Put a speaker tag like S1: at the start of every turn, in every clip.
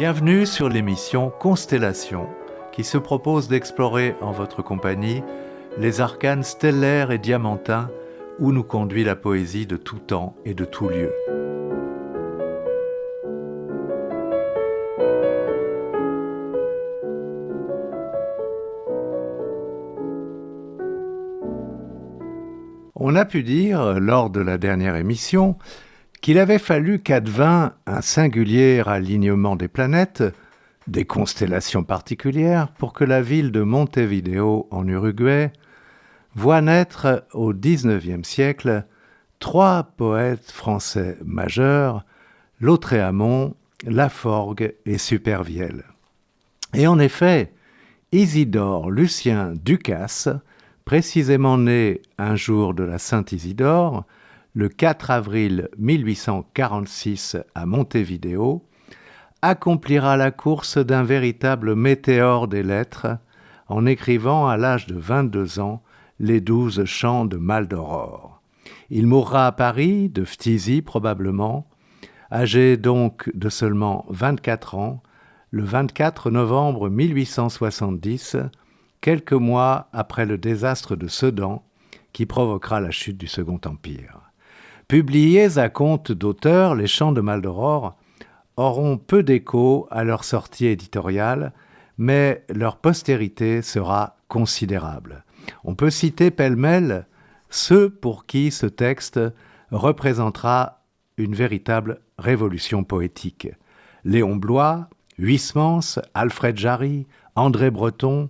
S1: Bienvenue sur l'émission Constellation, qui se propose d'explorer en votre compagnie les arcanes stellaires et diamantins où nous conduit la poésie de tout temps et de tout lieu. On a pu dire, lors de la dernière émission, qu'il avait fallu qu'advint un singulier alignement des planètes, des constellations particulières, pour que la ville de Montevideo, en Uruguay, voit naître au XIXe siècle 3 poètes français majeurs, Lautréamont, Laforgue et Supervielle. Et en effet, Isidore Lucien Ducasse, précisément né un jour de la Saint-Isidore, le 4 avril 1846 à Montevideo, accomplira la course d'un véritable météore des lettres en écrivant à l'âge de 22 ans les 12 chants de Maldoror. Il mourra à Paris, de phtisie probablement, âgé donc de seulement 24 ans, le 24 novembre 1870, quelques mois après le désastre de Sedan qui provoquera la chute du Second Empire. Publiés à compte d'auteur, les chants de Maldoror auront peu d'écho à leur sortie éditoriale, mais leur postérité sera considérable. On peut citer pêle-mêle ceux pour qui ce texte représentera une véritable révolution poétique. Léon Bloy, Huysmans, Alfred Jarry, André Breton,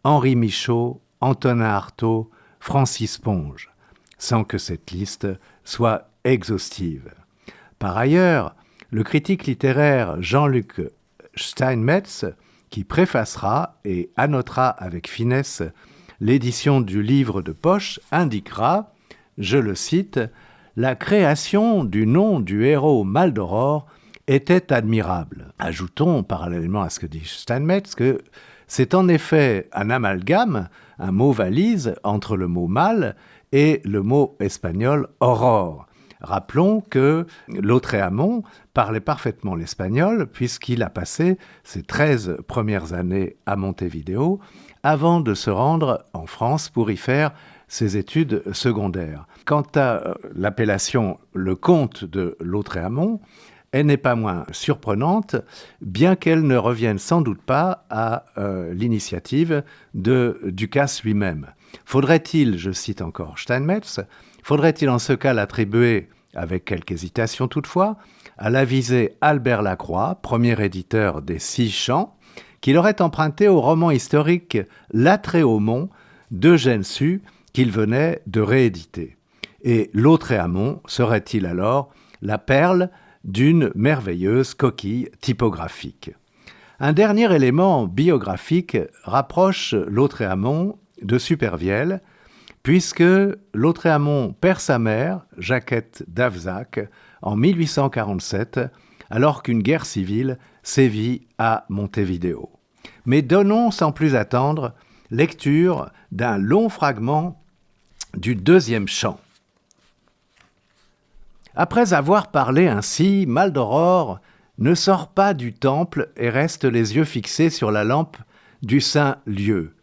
S1: Henri Michaud, Antonin Artaud, Francis Ponge, sans que cette liste soit exhaustive. Par ailleurs, le critique littéraire Jean-Luc Steinmetz, qui préfacera et annotera avec finesse l'édition du livre de poche, indiquera, je le cite, « La création du nom du héros Maldoror était admirable ». Ajoutons, parallèlement à ce que dit Steinmetz, que c'est en effet un amalgame, un mot valise entre le mot mal et le mot espagnol aurore. Rappelons que Lautréamont parlait parfaitement l'espagnol puisqu'il a passé ses 13 premières années à Montevideo avant de se rendre en France pour y faire ses études secondaires. Quant à l'appellation le comte de Lautréamont, elle n'est pas moins surprenante, bien qu'elle ne revienne sans doute pas à l'initiative de Ducasse lui-même. Faudrait-il, je cite encore Steinmetz, faudrait-il en ce cas l'attribuer, avec quelque hésitation toutefois, à l'avisé Albert Lacroix, premier éditeur des 6 chants, qui l'aurait emprunté au roman historique Lautréamont d'Eugène Sue, qu'il venait de rééditer. Et Lautréamont serait-il alors la perle d'une merveilleuse coquille typographique. Un dernier élément biographique rapproche Lautréamont de Supervielle, puisque Lautréamont perd sa mère, Jaquette d'Avzac, en 1847, alors qu'une guerre civile sévit à Montevideo. Mais donnons sans plus attendre lecture d'un long fragment du 2e chant. Après avoir parlé ainsi, Maldoror ne sort pas du temple et reste les yeux fixés sur la lampe du saint lieu.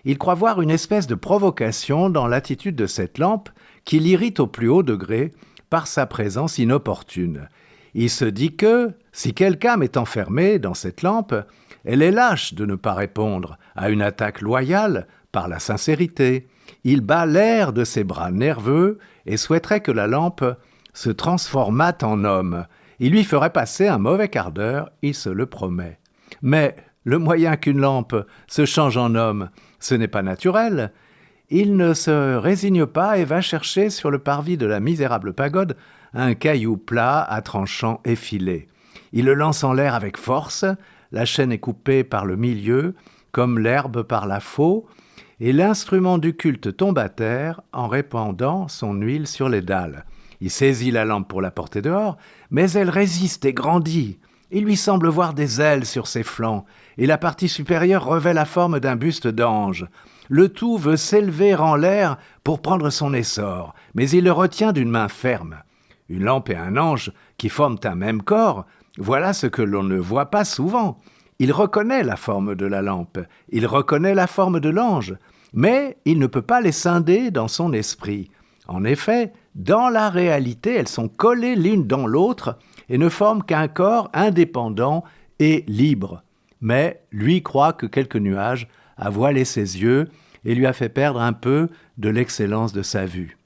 S1: Il croit voir une espèce de provocation dans l'attitude de cette lampe qui l'irrite au plus haut degré par sa présence inopportune. Il se dit que, si quelque âme est enfermée dans cette lampe, elle est lâche de ne pas répondre à une attaque loyale par la sincérité. Il bat l'air de ses bras nerveux et souhaiterait que la lampe se transformât en homme. Il lui ferait passer un mauvais quart d'heure, il se le promet. Mais le moyen qu'une lampe se change en homme, ce n'est pas naturel. Il ne se résigne pas et va chercher sur le parvis de la misérable pagode un caillou plat à tranchant effilé. Il le lance en l'air avec force, la chaîne est coupée par le milieu, comme l'herbe par la faux, et l'instrument du culte tombe à terre en répandant son huile sur les dalles. Il saisit la lampe pour la porter dehors, mais elle résiste et grandit. Il lui semble voir des ailes sur ses flancs, et la partie supérieure revêt la forme d'un buste d'ange. Le tout veut s'élever en l'air pour prendre son essor, mais il le retient d'une main ferme. Une lampe et un ange, qui forment un même corps, Voilà ce que l'on ne voit pas souvent. Il reconnaît la forme de la lampe, il reconnaît la forme de l'ange, mais il ne peut pas les scinder dans son esprit. En effet, dans la réalité, elles sont collées l'une dans l'autre et ne forment qu'un corps indépendant et libre. Mais lui croit que quelques nuages a voilé ses yeux et lui a fait perdre un peu de l'excellence de sa vue.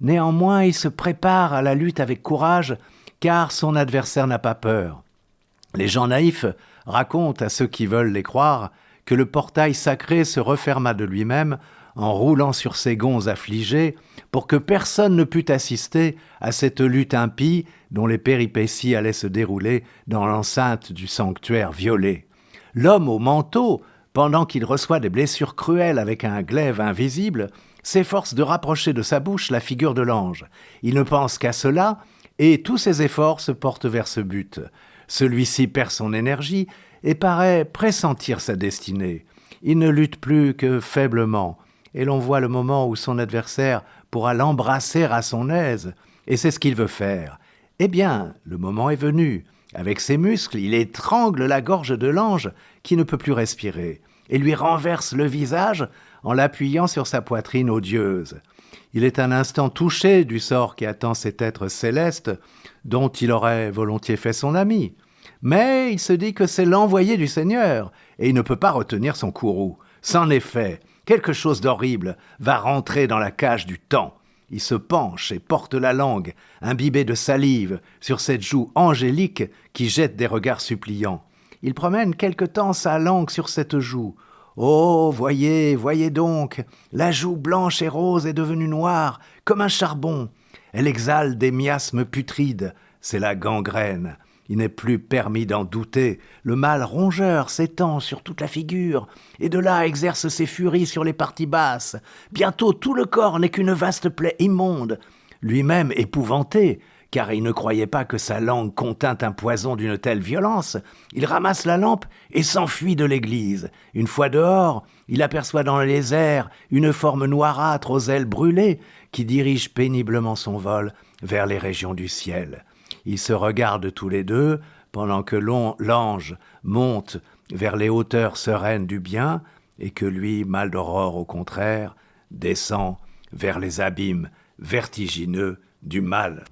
S1: Néanmoins, il se prépare à la lutte avec courage, car son adversaire n'a pas peur. Les gens naïfs racontent à ceux qui veulent les croire que le portail sacré se referma de lui-même en roulant sur ses gonds affligés pour que personne ne pût assister à cette lutte impie dont les péripéties allaient se dérouler dans l'enceinte du sanctuaire violé. L'homme au manteau, pendant qu'il reçoit des blessures cruelles avec un glaive invisible, s'efforce de rapprocher de sa bouche la figure de l'ange. Il ne pense qu'à cela et tous ses efforts se portent vers ce but. Celui-ci perd son énergie et paraît pressentir sa destinée. Il ne lutte plus que faiblement, et l'on voit le moment où son adversaire pourra l'embrasser à son aise, et c'est ce qu'il veut faire. Eh bien, le moment est venu. Avec ses muscles, il étrangle la gorge de l'ange qui ne peut plus respirer, et lui renverse le visage en l'appuyant sur sa poitrine odieuse. Il est un instant touché du sort qui attend cet être céleste dont il aurait volontiers fait son ami. Mais il se dit que c'est l'envoyé du Seigneur et il ne peut pas retenir son courroux. C'en est fait, quelque chose d'horrible va rentrer dans la cage du temps. Il se penche et porte la langue, imbibée de salive, sur cette joue angélique qui jette des regards suppliants. Il promène quelque temps sa langue sur cette joue. Oh, voyez, voyez donc, la joue blanche et rose est devenue noire, comme un charbon. Elle exhale des miasmes putrides, c'est la gangrène. Il n'est plus permis d'en douter, le mal rongeur s'étend sur toute la figure, et de là exerce ses furies sur les parties basses. Bientôt tout le corps n'est qu'une vaste plaie immonde. Lui-même épouvanté, car il ne croyait pas que sa langue contint un poison d'une telle violence, il ramasse la lampe et s'enfuit de l'église. Une fois dehors, il aperçoit dans les airs une forme noirâtre aux ailes brûlées qui dirige péniblement son vol vers les régions du ciel. Ils se regardent tous les deux pendant que l'ange monte vers les hauteurs sereines du bien et que lui, Maldoror au contraire, descend vers les abîmes vertigineux du mal.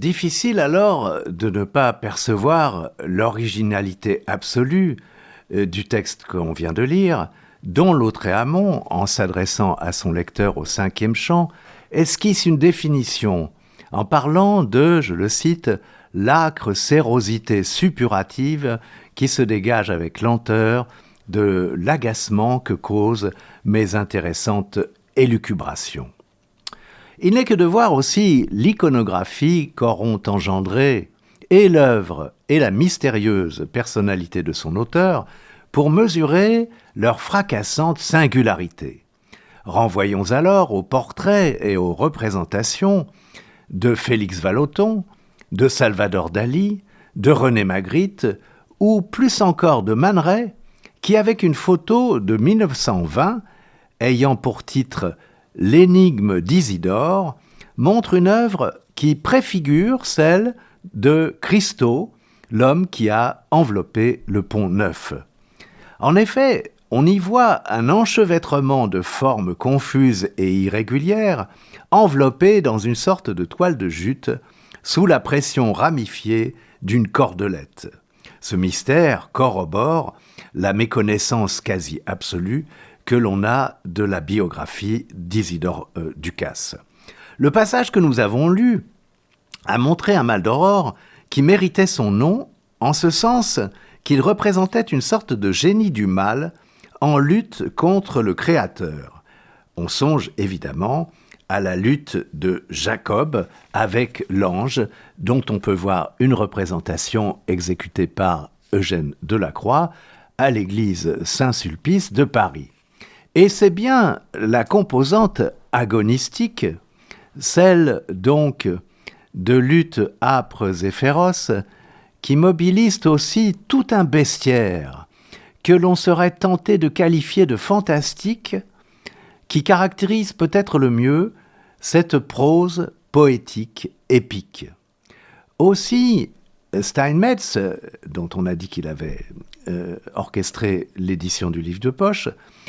S1: Difficile alors de ne pas percevoir l'originalité absolue du texte qu'on vient de lire, dont Lautréamont, en s'adressant à son lecteur au 5e chant, esquisse une définition en parlant de, je le cite, « l'âcre sérosité suppurative qui se dégage avec lenteur de l'agacement que causent mes intéressantes élucubrations ». Il n'est que de voir aussi l'iconographie qu'auront engendré et l'œuvre et la mystérieuse personnalité de son auteur pour mesurer leur fracassante singularité. Renvoyons alors aux portraits et aux représentations de Félix Vallotton, de Salvador Dali, de René Magritte ou plus encore de Man Ray, qui avec une photo de 1920 ayant pour titre « L'énigme d'Isidore » montre une œuvre qui préfigure celle de Christo, l'homme qui a enveloppé le Pont Neuf. En effet, on y voit un enchevêtrement de formes confuses et irrégulières, enveloppées dans une sorte de toile de jute, sous la pression ramifiée d'une cordelette. Ce mystère corrobore la méconnaissance quasi absolue que l'on a de la biographie d'Isidore Ducasse. Le passage que nous avons lu a montré un Maldoror qui méritait son nom, en ce sens qu'il représentait une sorte de génie du mal en lutte contre le Créateur. On songe évidemment à la lutte de Jacob avec l'ange, dont on peut voir une représentation exécutée par Eugène Delacroix à l'église Saint-Sulpice de Paris. Et c'est bien la composante agonistique, celle donc de luttes âpres et féroces, qui mobilise aussi tout un bestiaire que l'on serait tenté de qualifier de fantastique, qui caractérise peut-être le mieux cette prose poétique épique. Aussi, Steinmetz, dont on a dit qu'il avait orchestré l'édition du livre de poche,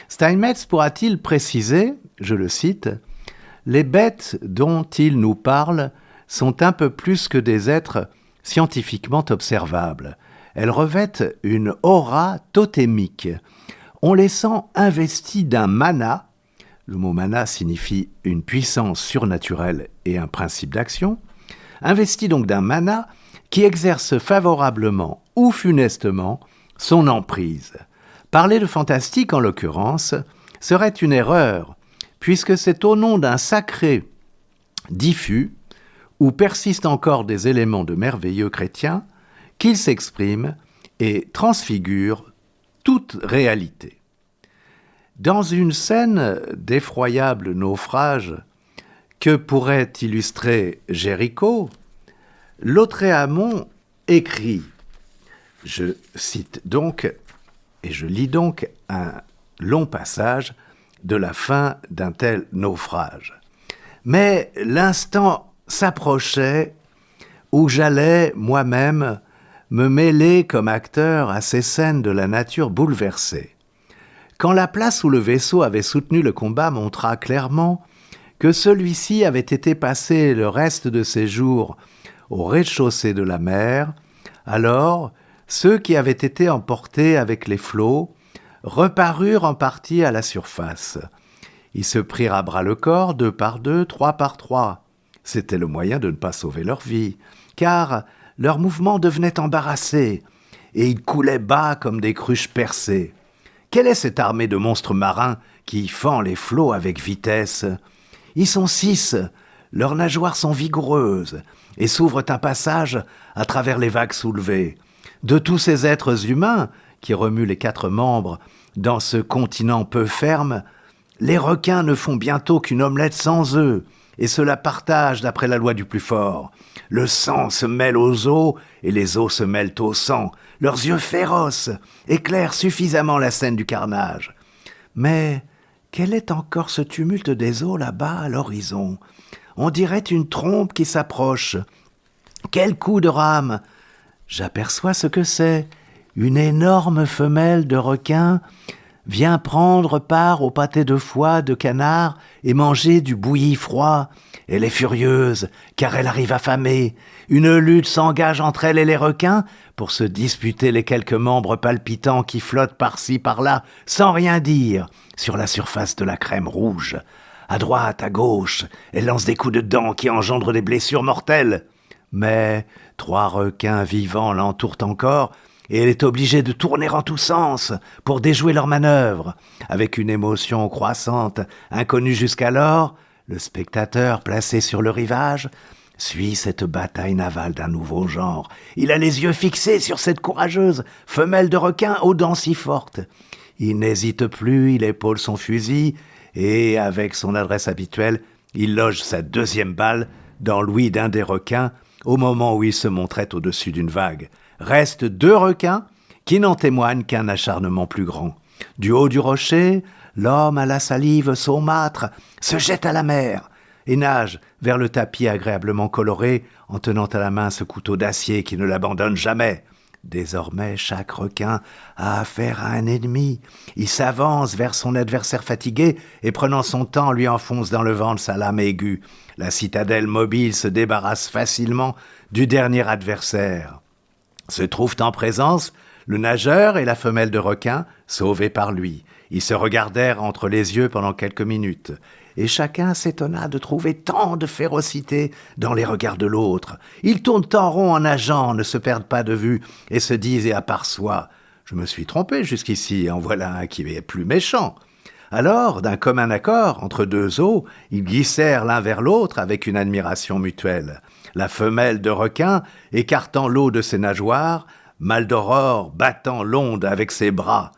S1: Steinmetz pourra-t-il préciser, je le cite, « Les bêtes dont il nous parle sont un peu plus que des êtres scientifiquement observables. Elles revêtent une aura totémique. On les sent investies d'un mana », le mot mana signifie une puissance surnaturelle et un principe d'action, investies donc d'un mana qui exerce favorablement ou funestement son emprise. Parler de fantastique, en l'occurrence, serait une erreur, puisque c'est au nom d'un sacré diffus, où persistent encore des éléments de merveilleux chrétiens, qu'il s'exprime et transfigure toute réalité. Dans une scène d'effroyable naufrage que pourrait illustrer Géricault, Lautréamont écrit, je cite donc, et je lis donc un long passage de la fin d'un tel naufrage. Mais l'instant s'approchait où j'allais moi-même me mêler comme acteur à ces scènes de la nature bouleversée. Quand la place où le vaisseau avait soutenu le combat montra clairement que celui-ci avait été passé le reste de ses jours au rez-de-chaussée de la mer, alors ceux qui avaient été emportés avec les flots reparurent en partie à la surface. Ils se prirent à bras le corps, 2 par 2, 3 par 3. C'était le moyen de ne pas sauver leur vie, car leurs mouvements devenaient embarrassés, et ils coulaient bas comme des cruches percées. Quelle est cette armée de monstres marins qui fend les flots avec vitesse ? Ils sont 6, leurs nageoires sont vigoureuses, et s'ouvrent un passage à travers les vagues soulevées. De tous ces êtres humains qui remuent les 4 membres dans ce continent peu ferme, les requins ne font bientôt qu'une omelette sans œufs, et se la partagent d'après la loi du plus fort. Le sang se mêle aux os, et les os se mêlent au sang. Leurs yeux féroces éclairent suffisamment la scène du carnage. Mais quel est encore ce tumulte des eaux là-bas à l'horizon ? On dirait une trompe qui s'approche. Quel coup de rame ! J'aperçois ce que c'est. Une énorme femelle de requin vient prendre part au pâté de foie de canard et manger du bouilli froid. Elle est furieuse, car elle arrive affamée. Une lutte s'engage entre elle et les requins pour se disputer les quelques membres palpitants qui flottent par-ci, par-là, sans rien dire, sur la surface de la crème rouge. À droite, à gauche, elle lance des coups de dents qui engendrent des blessures mortelles. Mais 3 requins vivants l'entourent encore, et elle est obligée de tourner en tous sens pour déjouer leur manœuvre. Avec une émotion croissante, inconnue jusqu'alors, le spectateur, placé sur le rivage, suit cette bataille navale d'un nouveau genre. Il a les yeux fixés sur cette courageuse femelle de requin aux dents si fortes. Il n'hésite plus, il épaule son fusil, et, avec son adresse habituelle, il loge sa 2e balle dans l'ouïe d'un des requins au moment où il se montrait au-dessus d'une vague. Restent 2 requins qui n'en témoignent qu'un acharnement plus grand. Du haut du rocher, l'homme à la salive saumâtre se jette à la mer et nage vers le tapis agréablement coloré en tenant à la main ce couteau d'acier qui ne l'abandonne jamais. Désormais, chaque requin a affaire à un ennemi. Il s'avance vers son adversaire fatigué et, prenant son temps, lui enfonce dans le ventre sa lame aiguë. La citadelle mobile se débarrasse facilement du dernier adversaire. Se trouvent en présence le nageur et la femelle de requin, sauvés par lui. Ils se regardèrent entre les yeux pendant quelques minutes, et chacun s'étonna de trouver tant de férocité dans les regards de l'autre. Ils tournent en rond en nageant, ne se perdent pas de vue, et se disent à part soi « Je me suis trompé jusqu'ici, en voilà un qui est plus méchant ». Alors, d'un commun accord, entre 2 os, ils glissèrent l'un vers l'autre avec une admiration mutuelle. La femelle de requin, écartant l'eau de ses nageoires, Maldoror battant l'onde avec ses bras,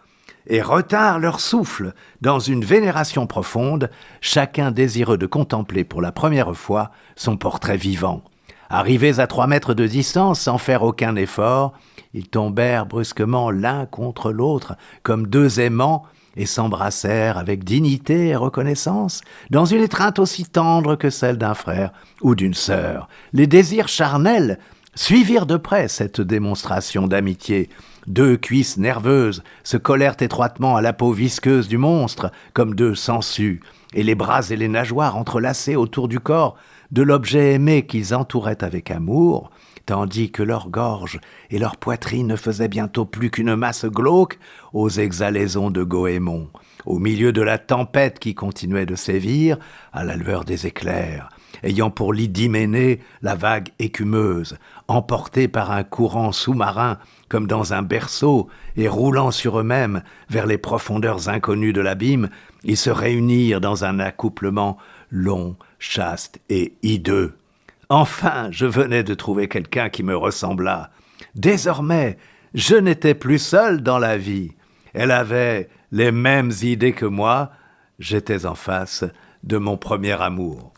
S1: et retinrent leur souffle dans une vénération profonde, chacun désireux de contempler pour la première fois son portrait vivant. Arrivés à 3 mètres de distance, sans faire aucun effort, ils tombèrent brusquement l'un contre l'autre, comme 2 aimants, et s'embrassèrent avec dignité et reconnaissance, dans une étreinte aussi tendre que celle d'un frère ou d'une sœur. Les désirs charnels suivirent de près cette démonstration d'amitié. 2 cuisses nerveuses se collèrent étroitement à la peau visqueuse du monstre, comme 2 sangsues, et les bras et les nageoires entrelacés autour du corps de l'objet aimé qu'ils entouraient avec amour, tandis que leur gorge et leur poitrine ne faisaient bientôt plus qu'une masse glauque aux exhalaisons de goémon, au milieu de la tempête qui continuait de sévir à la lueur des éclairs, ayant pour lit d'hyménée la vague écumeuse, emportée par un courant sous-marin comme dans un berceau et roulant sur eux-mêmes vers les profondeurs inconnues de l'abîme, ils se réunirent dans un accouplement long, chaste et hideux. Enfin, je venais de trouver quelqu'un qui me ressemblât. Désormais, je n'étais plus seul dans la vie. Elle avait les mêmes idées que moi. J'étais en face de mon premier amour.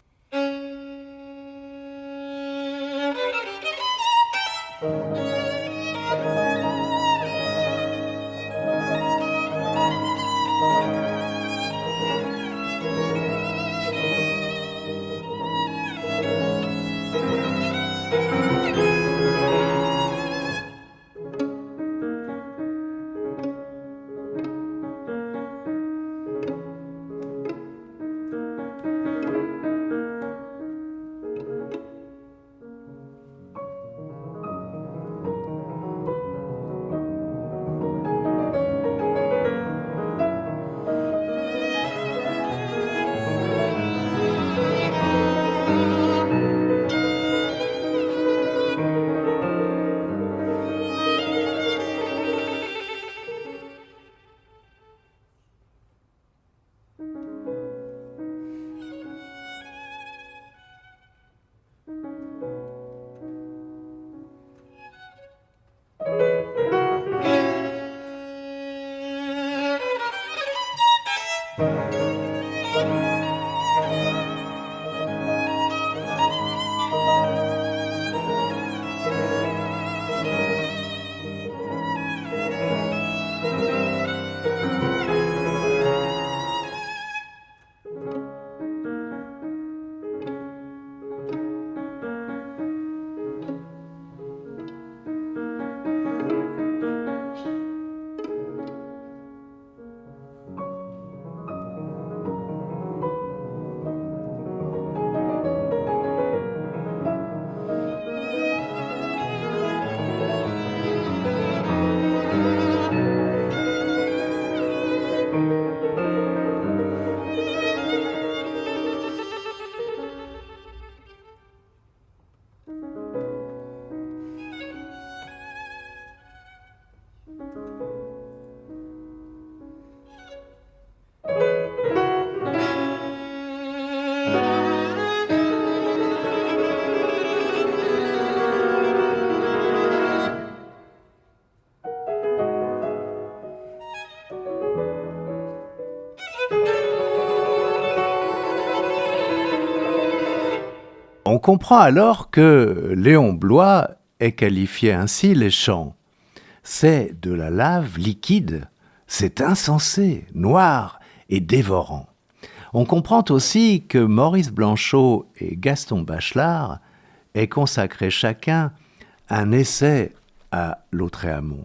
S1: comprend alors que Léon Bloy ait qualifié ainsi les chants. C'est de la lave liquide, c'est insensé, noir et dévorant. On comprend aussi que Maurice Blanchot et Gaston Bachelard aient consacré chacun un essai à Lautréamont.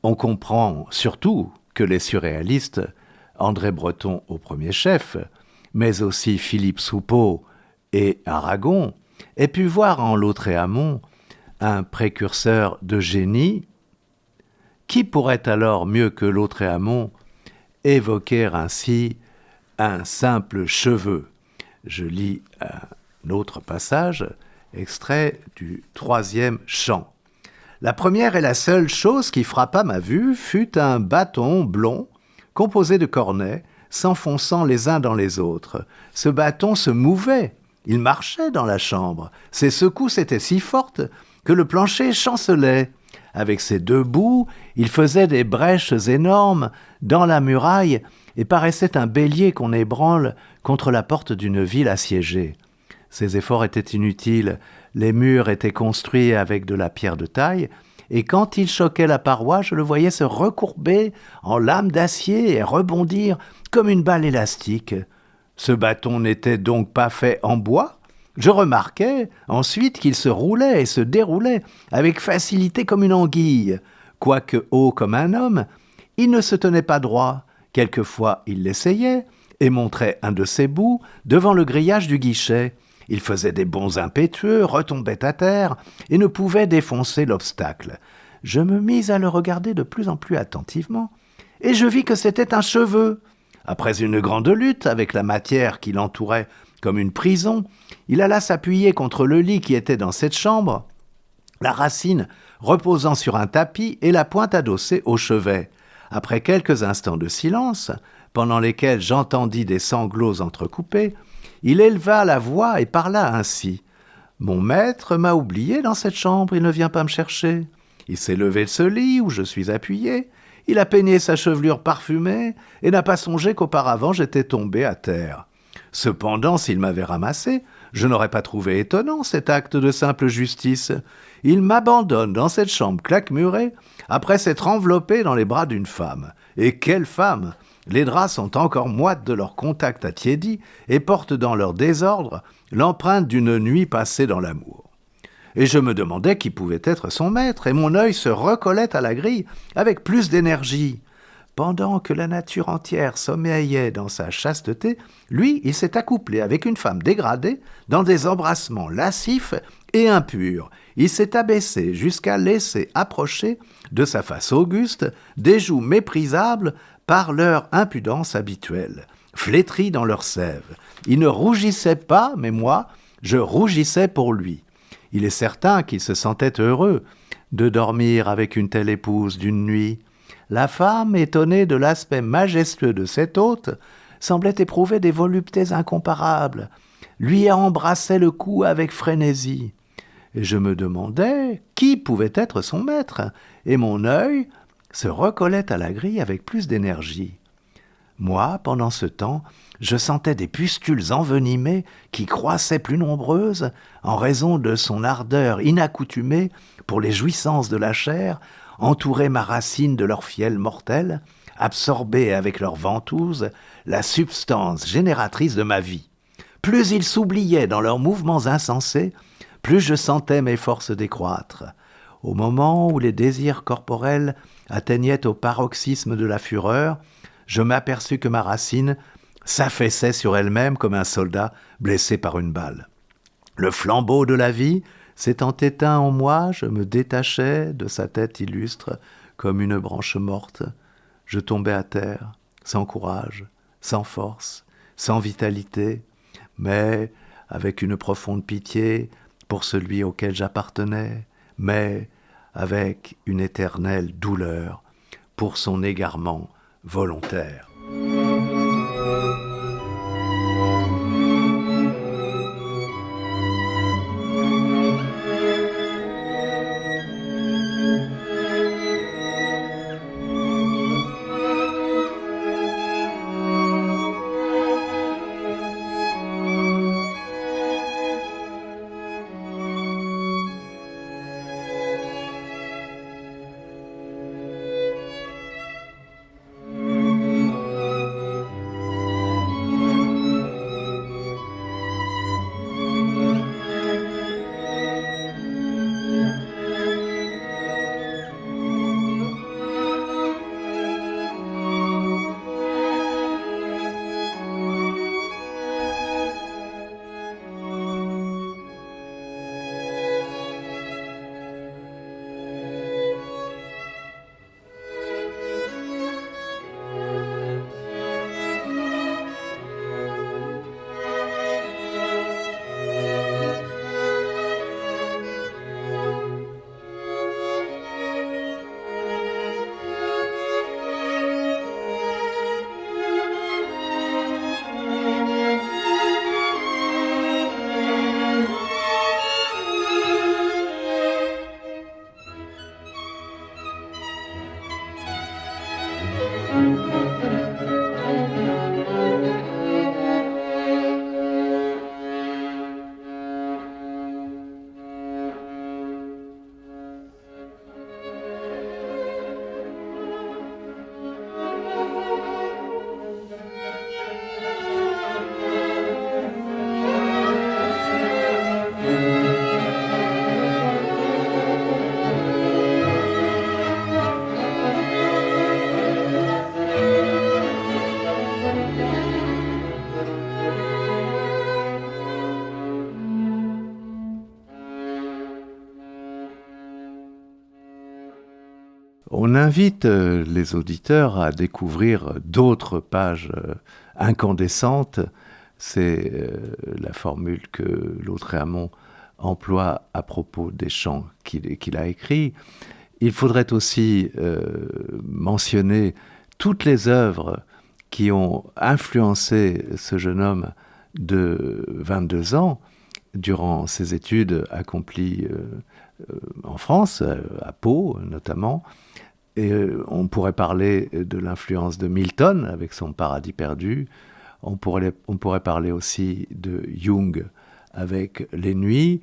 S1: On comprend surtout que les surréalistes, André Breton au premier chef, mais aussi Philippe Soupeau et Aragon, aient pu voir en Lautréamont un précurseur de génie. Qui pourrait alors, mieux que Lautréamont, évoquer ainsi un simple cheveu? Je lis un autre passage, extrait du 3e chant. La première et la seule chose qui frappa ma vue fut un bâton blond, composé de cornets, s'enfonçant les uns dans les autres. Ce bâton se mouvait, il marchait dans la chambre. Ses secousses étaient si fortes que le plancher chancelait. Avec ses 2 bouts, il faisait des brèches énormes dans la muraille et paraissait un bélier qu'on ébranle contre la porte d'une ville assiégée. Ses efforts étaient inutiles, les murs étaient construits avec de la pierre de taille, et quand il choquait la paroi, je le voyais se recourber en lame d'acier et rebondir comme une balle élastique. Ce bâton n'était donc pas fait en bois. Je remarquai ensuite qu'il se roulait et se déroulait avec facilité comme une anguille. Quoique haut comme un homme, il ne se tenait pas droit. Quelquefois, il l'essayait et montrait un de ses bouts devant le grillage du guichet. Il faisait des bonds impétueux, retombait à terre et ne pouvait défoncer l'obstacle. Je me mis à le regarder de plus en plus attentivement et je vis que c'était un cheveu. Après une grande lutte avec la matière qui l'entourait comme une prison, il alla s'appuyer contre le lit qui était dans cette chambre, la racine reposant sur un tapis et la pointe adossée au chevet. Après quelques instants de silence, pendant lesquels j'entendis des sanglots entrecoupés, il éleva la voix et parla ainsi. « Mon maître m'a oublié dans cette chambre, il ne vient pas me chercher. Il s'est levé de ce lit où je suis appuyé, il a peigné sa chevelure parfumée et n'a pas songé qu'auparavant j'étais tombé à terre. Cependant, s'il m'avait ramassé, je n'aurais pas trouvé étonnant cet acte de simple justice. Il m'abandonne dans cette chambre claquemurée après s'être enveloppé dans les bras d'une femme. Et quelle femme! Les draps sont encore moites de leur contact attiédi et portent dans leur désordre l'empreinte d'une nuit passée dans l'amour. Et je me demandais qui pouvait être son maître, et mon œil se recollait à la grille avec plus d'énergie. Pendant que la nature entière sommeillait dans sa chasteté, lui, il s'est accouplé avec une femme dégradée dans des embrassements lascifs et impurs. Il s'est abaissé jusqu'à laisser approcher de sa face auguste des joues méprisables par leur impudence habituelle, flétries dans leur sève. Il ne rougissait pas, mais moi, je rougissais pour lui. Il est certain qu'il se sentait heureux de dormir avec une telle épouse d'une nuit. La femme, étonnée de l'aspect majestueux de cet hôte, semblait éprouver des voluptés incomparables, lui embrassait le cou avec frénésie. Et je me demandais qui pouvait être son maître, et mon œil se recollait à la grille avec plus d'énergie. Moi, pendant ce temps, je sentais des pustules envenimées qui croissaient plus nombreuses en raison de son ardeur inaccoutumée pour les jouissances de la chair, entouraient ma racine de leur fiel mortel, absorbaient avec leurs ventouses la substance génératrice de ma vie. Plus ils s'oubliaient dans leurs mouvements insensés, plus je sentais mes forces décroître. Au moment où les désirs corporels atteignaient au paroxysme de la fureur, je m'aperçus que ma racine s'affaissait sur elle-même comme un soldat blessé par une balle. Le flambeau de la vie s'étant éteint en moi, je me détachais de sa tête illustre comme une branche morte. Je tombais à terre, sans courage, sans force, sans vitalité, mais avec une profonde pitié pour celui auquel j'appartenais, mais avec une éternelle douleur pour son égarement volontaire. On invite les auditeurs à découvrir d'autres pages incandescentes. C'est la formule que Lautréamont emploie à propos des chants qu'il a écrits. Il faudrait aussi mentionner toutes les œuvres qui ont influencé ce jeune homme de 22 ans durant ses études accomplies en France, à Pau notamment. Et on pourrait parler de l'influence de Milton avec son Paradis perdu. On pourrait parler aussi de Jung avec Les Nuits.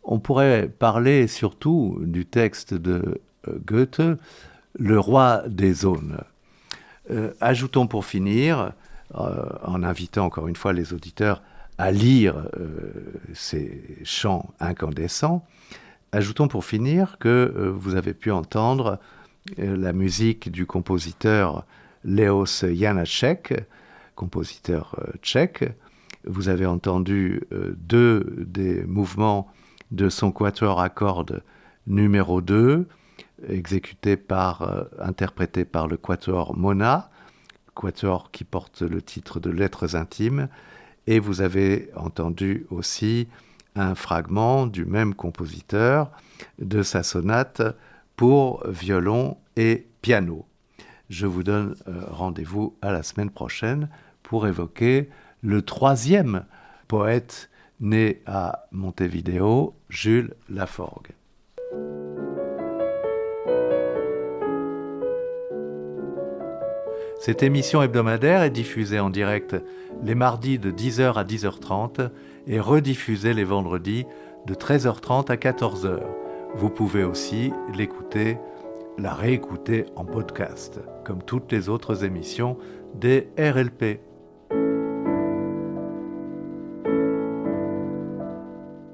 S1: On pourrait parler surtout du texte de Goethe, Le Roi des Aunes. Ajoutons pour finir, en invitant encore une fois les auditeurs à lire ces chants incandescents, ajoutons pour finir que vous avez pu entendre la musique du compositeur Leos Janáček, compositeur tchèque. Vous avez entendu deux des mouvements de son quatuor à cordes numéro 2, interprété par le quatuor Mona, quatuor qui porte le titre de Lettres intimes. Et vous avez entendu aussi un fragment du même compositeur de sa sonate pour violon et piano. Je vous donne rendez-vous à la semaine prochaine pour évoquer le troisième poète né à Montevideo, Jules Laforgue. Cette émission hebdomadaire est diffusée en direct les mardis de 10h à 10h30 et rediffusée les vendredis de 13h30 à 14h. Vous pouvez aussi la réécouter en podcast, comme toutes les autres émissions des RLP.